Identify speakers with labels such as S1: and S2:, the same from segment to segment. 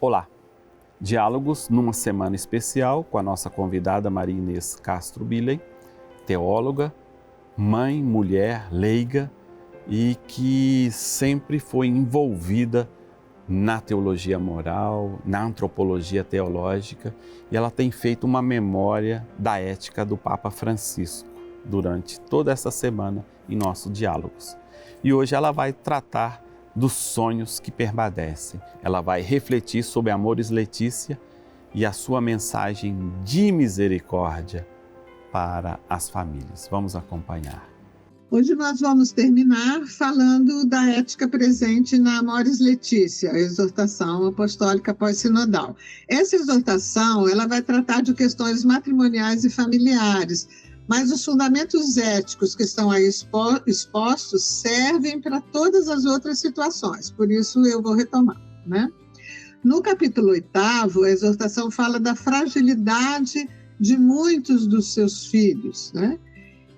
S1: Olá! Diálogos numa semana especial com a nossa convidada Maria Inês Castro Billen, teóloga, mãe, mulher, leiga e que sempre foi envolvida na teologia moral, na antropologia teológica, e ela tem feito uma memória da ética do Papa Francisco durante toda essa semana em nossos diálogos. E hoje ela vai tratar dos sonhos que permanecem. Ela vai refletir sobre Amoris Laetitia e a sua mensagem de misericórdia para as famílias. Vamos acompanhar.
S2: Hoje nós vamos terminar falando da ética presente na Amoris Laetitia, a exortação apostólica pós-sinodal. Essa exortação ela vai tratar de questões matrimoniais e familiares, mas os fundamentos éticos que estão aí expostos servem para todas as outras situações, por isso eu vou retomar, né? No capítulo 8º, a exortação fala da fragilidade de muitos dos seus filhos, né?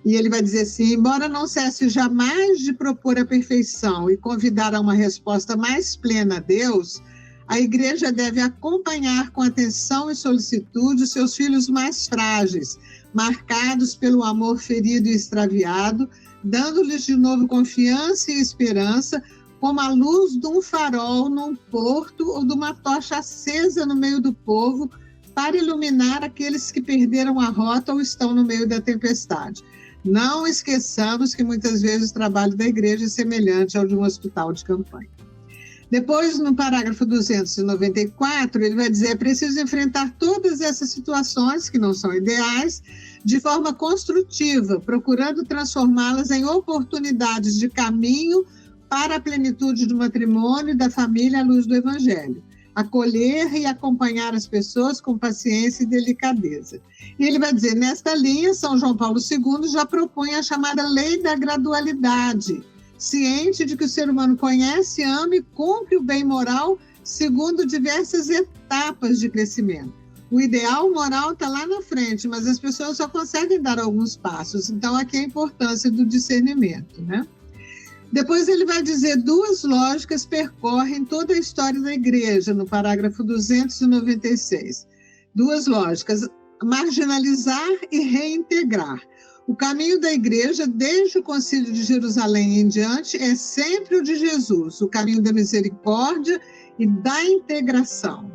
S2: E ele vai dizer assim: embora não cesse jamais de propor a perfeição e convidar a uma resposta mais plena a Deus, a Igreja deve acompanhar com atenção e solicitude os seus filhos mais frágeis, marcados pelo amor ferido e extraviado, dando-lhes de novo confiança e esperança, como a luz de um farol num porto ou de uma tocha acesa no meio do povo, para iluminar aqueles que perderam a rota ou estão no meio da tempestade. Não esqueçamos que muitas vezes o trabalho da Igreja é semelhante ao de um hospital de campanha. Depois, no parágrafo 294, ele vai dizer: é preciso enfrentar todas essas situações, que não são ideais, de forma construtiva, procurando transformá-las em oportunidades de caminho para a plenitude do matrimônio e da família à luz do Evangelho. Acolher e acompanhar as pessoas com paciência e delicadeza. E ele vai dizer: nesta linha, São João Paulo II já propõe a chamada lei da gradualidade, ciente de que o ser humano conhece, ama e cumpre o bem moral segundo diversas etapas de crescimento. O ideal moral está lá na frente, mas as pessoas só conseguem dar alguns passos. Então, aqui a importância do discernimento, né? Depois ele vai dizer: duas lógicas percorrem toda a história da Igreja, no parágrafo 296. Duas lógicas: marginalizar e reintegrar. O caminho da Igreja, desde o Concílio de Jerusalém em diante, é sempre o de Jesus, o caminho da misericórdia e da integração.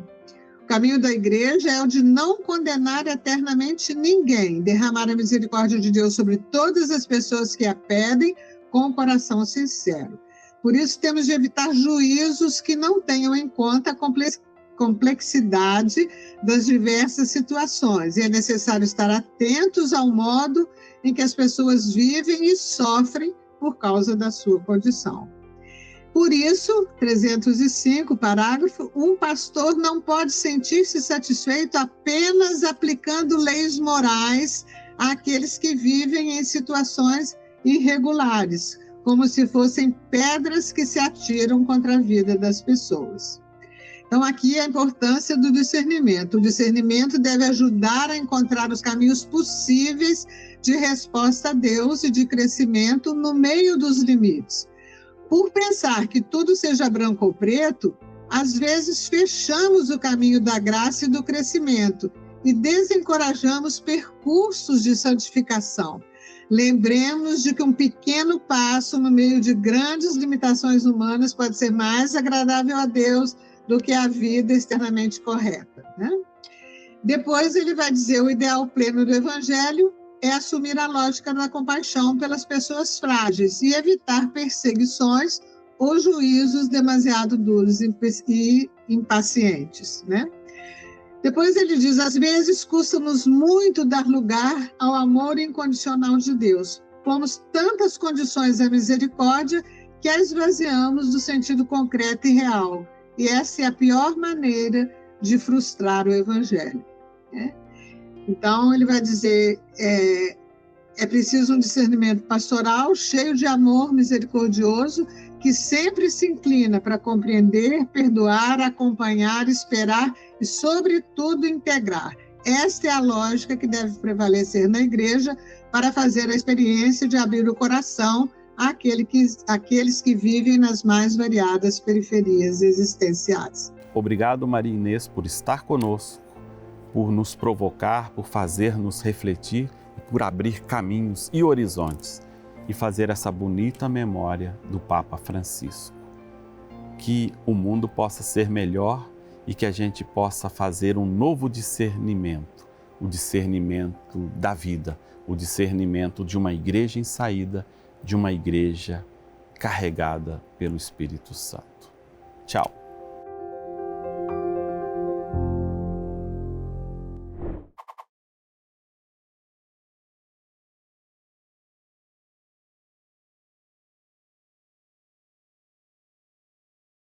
S2: O caminho da Igreja é o de não condenar eternamente ninguém, derramar a misericórdia de Deus sobre todas as pessoas que a pedem, com o coração sincero. Por isso, temos de evitar juízos que não tenham em conta a complexidade das diversas situações. E é necessário estar atentos ao modo em que as pessoas vivem e sofrem por causa da sua condição. Por isso, 305, parágrafo, um pastor não pode sentir-se satisfeito apenas aplicando leis morais àqueles que vivem em situações irregulares, como se fossem pedras que se atiram contra a vida das pessoas. Então, aqui a importância do discernimento. O discernimento deve ajudar a encontrar os caminhos possíveis de resposta a Deus e de crescimento no meio dos limites. Por pensar que tudo seja branco ou preto, às vezes fechamos o caminho da graça e do crescimento e desencorajamos percursos de santificação. Lembremos de que um pequeno passo no meio de grandes limitações humanas pode ser mais agradável a Deus do que a vida externamente correta, né? Depois ele vai dizer: o ideal pleno do Evangelho é assumir a lógica da compaixão pelas pessoas frágeis e evitar perseguições ou juízos demasiado duros e impacientes, né? Depois ele diz: às vezes custa-nos muito dar lugar ao amor incondicional de Deus. Pomos tantas condições à misericórdia que a esvaziamos do sentido concreto e real. E essa é a pior maneira de frustrar o Evangelho, né? Então ele vai dizer: é preciso um discernimento pastoral cheio de amor misericordioso, que sempre se inclina para compreender, perdoar, acompanhar, esperar e, sobretudo, integrar. Esta é a lógica que deve prevalecer na Igreja para fazer a experiência de abrir o coração àqueles que vivem nas mais variadas periferias existenciais.
S1: Obrigado, Maria Inês, por estar conosco, por nos provocar, por fazer-nos refletir e por abrir caminhos e horizontes e fazer essa bonita memória do Papa Francisco. Que o mundo possa ser melhor e que a gente possa fazer um novo discernimento, o discernimento da vida, o discernimento de uma igreja em saída, de uma igreja carregada pelo Espírito Santo. Tchau.